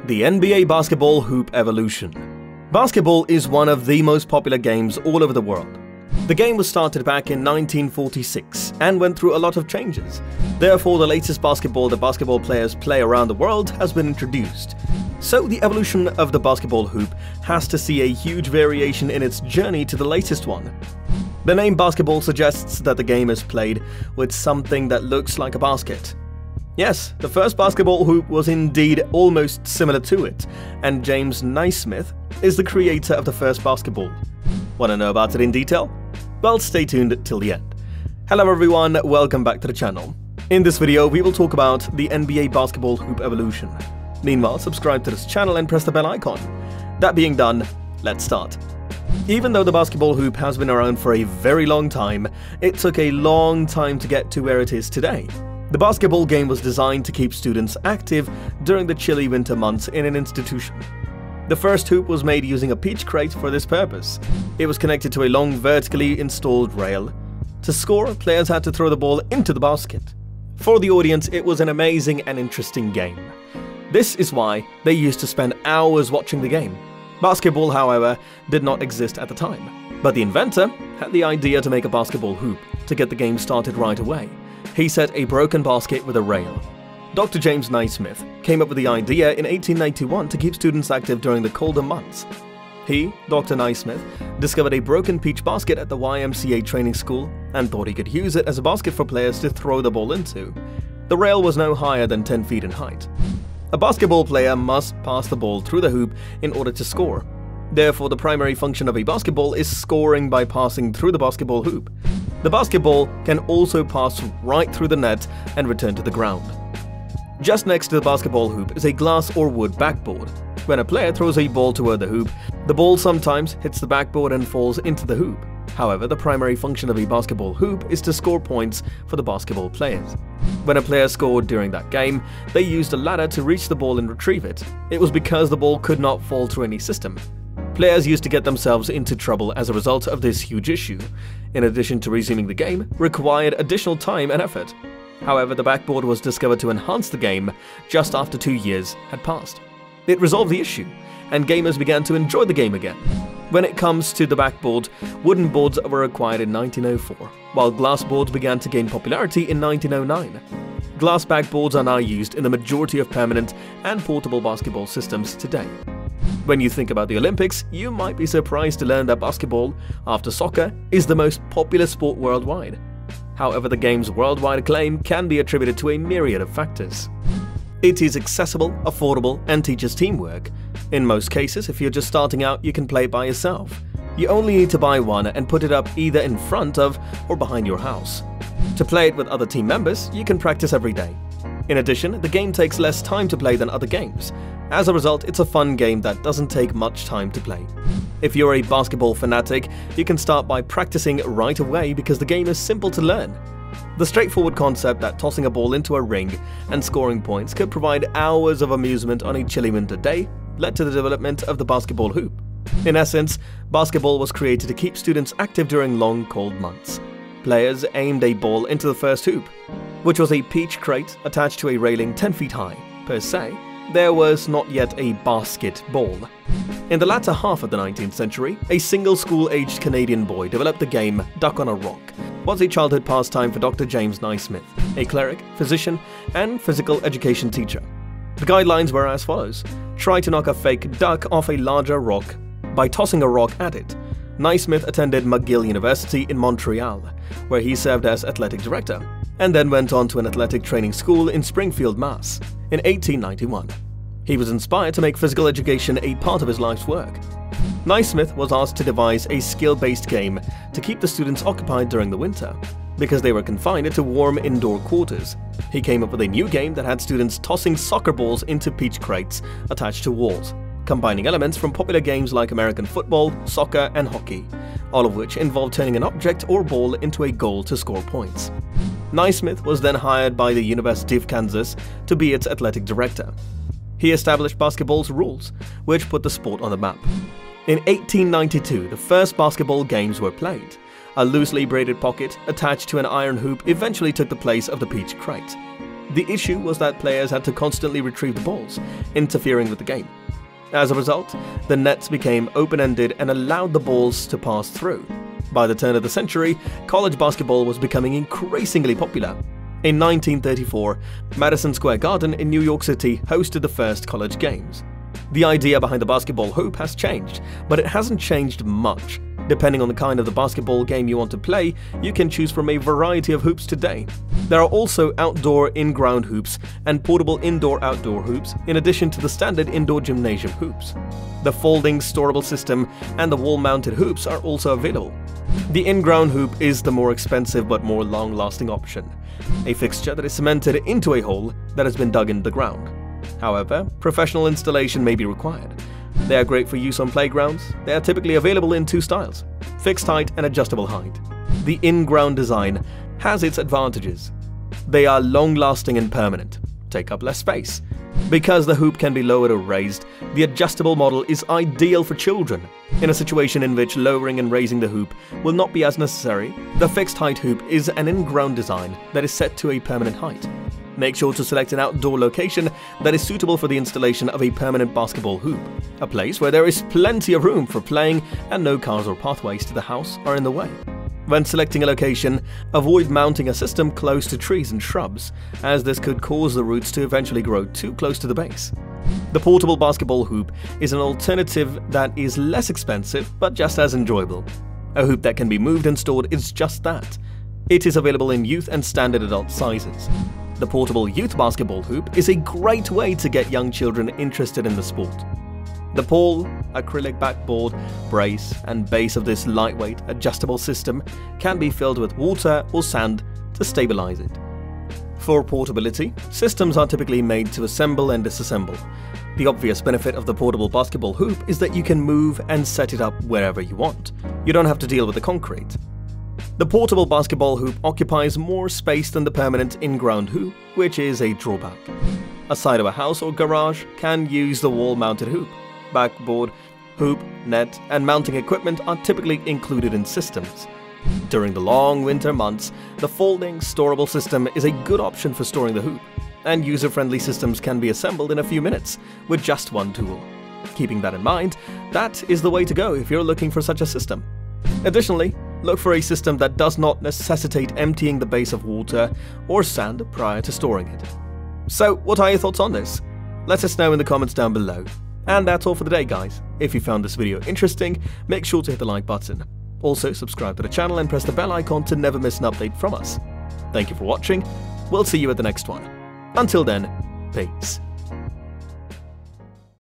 The NBA basketball hoop evolution. Basketball is one of the most popular games all over the world. The game was started back in 1946 and went through a lot of changes. Therefore, the latest basketball that basketball players play around the world has been introduced. So the evolution of the basketball hoop has to see a huge variation in its journey to the latest one. The name basketball suggests that the game is played with something that looks like a basket. Yes, the first basketball hoop was indeed almost similar to it, and James Naismith is the creator of the first basketball. Want to know about it in detail? Well, stay tuned till the end. Hello everyone, welcome back to the channel. In this video, we will talk about the NBA basketball hoop evolution. Meanwhile, subscribe to this channel and press the bell icon. That being done, let's start. Even though the basketball hoop has been around for a very long time, it took a long time to get to where it is today. The basketball game was designed to keep students active during the chilly winter months in an institution. The first hoop was made using a peach crate for this purpose. It was connected to a long vertically installed rail. To score, players had to throw the ball into the basket. For the audience, it was an amazing and interesting game. This is why they used to spend hours watching the game. Basketball, however, did not exist at the time. But the inventor had the idea to make a basketball hoop to get the game started right away. He set a broken basket with a rail. Dr. James Naismith came up with the idea in 1891 to keep students active during the colder months. He, Dr. Naismith, discovered a broken peach basket at the YMCA training school and thought he could use it as a basket for players to throw the ball into. The rail was no higher than 10 feet in height. A basketball player must pass the ball through the hoop in order to score. Therefore, the primary function of a basketball is scoring by passing through the basketball hoop. The basketball can also pass right through the net and return to the ground. Just next to the basketball hoop is a glass or wood backboard. When a player throws a ball toward the hoop, the ball sometimes hits the backboard and falls into the hoop. However, the primary function of a basketball hoop is to score points for the basketball players. When a player scored during that game, they used a ladder to reach the ball and retrieve it. It was because the ball could not fall through any system. Players used to get themselves into trouble as a result of this huge issue. In addition to resuming the game, required additional time and effort. However, the backboard was discovered to enhance the game just after 2 years had passed. It resolved the issue, and gamers began to enjoy the game again. When it comes to the backboard, wooden boards were acquired in 1904, while glass boards began to gain popularity in 1909. Glass backboards are now used in the majority of permanent and portable basketball systems today. When you think about the Olympics, you might be surprised to learn that basketball, after soccer, is the most popular sport worldwide. However, the game's worldwide acclaim can be attributed to a myriad of factors. It is accessible, affordable, and teaches teamwork. In most cases, if you're just starting out, you can play it by yourself. You only need to buy one and put it up either in front of or behind your house. To play it with other team members, you can practice every day. In addition, the game takes less time to play than other games. As a result, it's a fun game that doesn't take much time to play. If you're a basketball fanatic, you can start by practicing right away because the game is simple to learn. The straightforward concept that tossing a ball into a ring and scoring points could provide hours of amusement on a chilly winter day led to the development of the basketball hoop. In essence, basketball was created to keep students active during long, cold months. Players aimed a ball into the first hoop, which was a peach crate attached to a railing 10 feet high. Per se, there was not yet a basketball. In the latter half of the 19th century, a single school-aged Canadian boy developed the game Duck on a Rock. Was a childhood pastime for Dr. James Naismith, a cleric, physician, and physical education teacher. The guidelines were as follows. Try to knock a fake duck off a larger rock by tossing a rock at it. Naismith attended McGill University in Montreal, where he served as athletic director, and then went on to an athletic training school in Springfield, Mass. in 1891. He was inspired to make physical education a part of his life's work. Naismith was asked to devise a skill-based game to keep the students occupied during the winter, because they were confined to warm indoor quarters. He came up with a new game that had students tossing soccer balls into peach crates attached to walls, combining elements from popular games like American football, soccer, and hockey, all of which involved turning an object or ball into a goal to score points. Naismith was then hired by the University of Kansas to be its athletic director. He established basketball's rules, which put the sport on the map. In 1892, the first basketball games were played. A loosely braided pocket attached to an iron hoop eventually took the place of the peach crate. The issue was that players had to constantly retrieve the balls, interfering with the game. As a result, the nets became open-ended and allowed the balls to pass through. By the turn of the century, college basketball was becoming increasingly popular. In 1934, Madison Square Garden in New York City hosted the first college games. The idea behind the basketball hoop has changed, but it hasn't changed much. Depending on the kind of the basketball game you want to play, you can choose from a variety of hoops today. There are also outdoor in-ground hoops and portable indoor-outdoor hoops, in addition to the standard indoor gymnasium hoops. The folding storable system and the wall-mounted hoops are also available. The in-ground hoop is the more expensive but more long-lasting option, a fixture that is cemented into a hole that has been dug in the ground. However, professional installation may be required. They are great for use on playgrounds. They are typically available in two styles: fixed height and adjustable height. The in-ground design has its advantages. They are long-lasting and permanent, take up less space. Because the hoop can be lowered or raised, the adjustable model is ideal for children. In a situation in which lowering and raising the hoop will not be as necessary, the fixed height hoop is an in-ground design that is set to a permanent height. Make sure to select an outdoor location that is suitable for the installation of a permanent basketball hoop, a place where there is plenty of room for playing and no cars or pathways to the house are in the way. When selecting a location, avoid mounting a system close to trees and shrubs, as this could cause the roots to eventually grow too close to the base. The portable basketball hoop is an alternative that is less expensive but just as enjoyable. A hoop that can be moved and stored is just that. It is available in youth and standard adult sizes. The portable youth basketball hoop is a great way to get young children interested in the sport. The pole, acrylic backboard, brace, and base of this lightweight, adjustable system can be filled with water or sand to stabilize it. For portability, systems are typically made to assemble and disassemble. The obvious benefit of the portable basketball hoop is that you can move and set it up wherever you want. You don't have to deal with the concrete. The portable basketball hoop occupies more space than the permanent in-ground hoop, which is a drawback. A side of a house or garage can use the wall-mounted hoop. Backboard, hoop, net, and mounting equipment are typically included in systems. During the long winter months, the folding, storable system is a good option for storing the hoop, and user-friendly systems can be assembled in a few minutes with just one tool. Keeping that in mind, that is the way to go if you're looking for such a system. Additionally, look for a system that does not necessitate emptying the base of water or sand prior to storing it. So, what are your thoughts on this? Let us know in the comments down below. And that's all for today, guys. If you found this video interesting, make sure to hit the like button. Also, subscribe to the channel and press the bell icon to never miss an update from us. Thank you for watching. We'll see you at the next one. Until then, peace.